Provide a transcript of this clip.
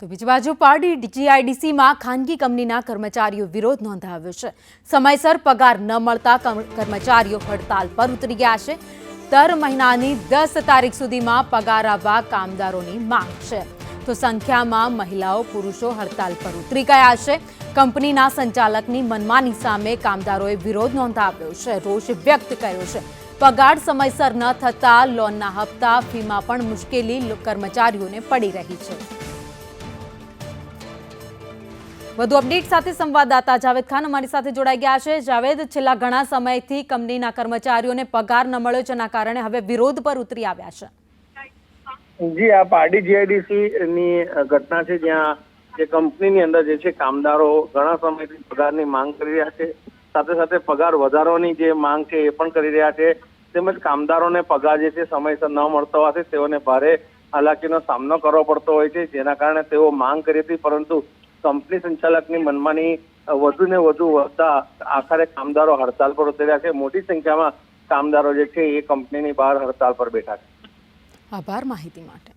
તો બીજી બાજુ પારડી જીઆઈડીસીમાં ખાનગી કંપનીના કર્મચારીઓ વિરોધ નોંધાવ્યો છે। સમયસર પગાર ન મળતા કર્મચારીઓ હડતાલ પર ઉતરી ગયા છે। દર મહિનાની 10 તારીખ સુધીમાં પગાર આપવા કામદારોની માંગ છે। તો સંખ્યામાં મહિલાઓ પુરુષો હડતાલ પર ઉતરી ગયા છે। કંપનીના સંચાલકની મનમાની સામે કામદારોએ વિરોધ નોંધાવ્યો છે, રોષ વ્યક્ત કર્યો છે। પગાર સમયસર ન થતા લોનના હપ્તા ફીમાં પણ મુશ્કેલી કર્મચારીઓને પડી રહી છે। વધુ અપડેટ સાથે સંવાદદાતા જાવેદ ખાન અમારી સાથે જોડાઈ ગયા છે। જાવેદ, છેલ્લા ઘણા સમયથી કંપનીના કર્મચારીઓને પગાર ન મળ્યો, જેના કારણે હવે વિરોધ પર ઉતરી આવ્યા છે। જી, આ પારડી જીઆઈડીસી ની ઘટના છે, જ્યાં જે કંપનીની અંદર જે છે કામદારો ઘણા સમયથી પગારની માંગ કરી રહ્યા છે। સાથે સાથે પગાર વધારવાની જે માંગ છે એ પણ કરી રહ્યા છે। તેમજ કામદારોને પગાર જે છે સમયસર ન મળતો હોવાથી તેઓને ભારે હાલાકીનો સામનો કરવો પડતો હોય છે, જેના કારણે તેઓ માંગ કરી હતી, પરંતુ કંપની સંચાલકની મનમાની વધુ ને વધુ વધતા આખરે કામદારો હડતાલ પર ઉતર્યા છે। મોટી સંખ્યામાં કામદારો જે છે એ કંપનીની બહાર હડતાલ પર બેઠા છે। આભાર માહિતી માટે।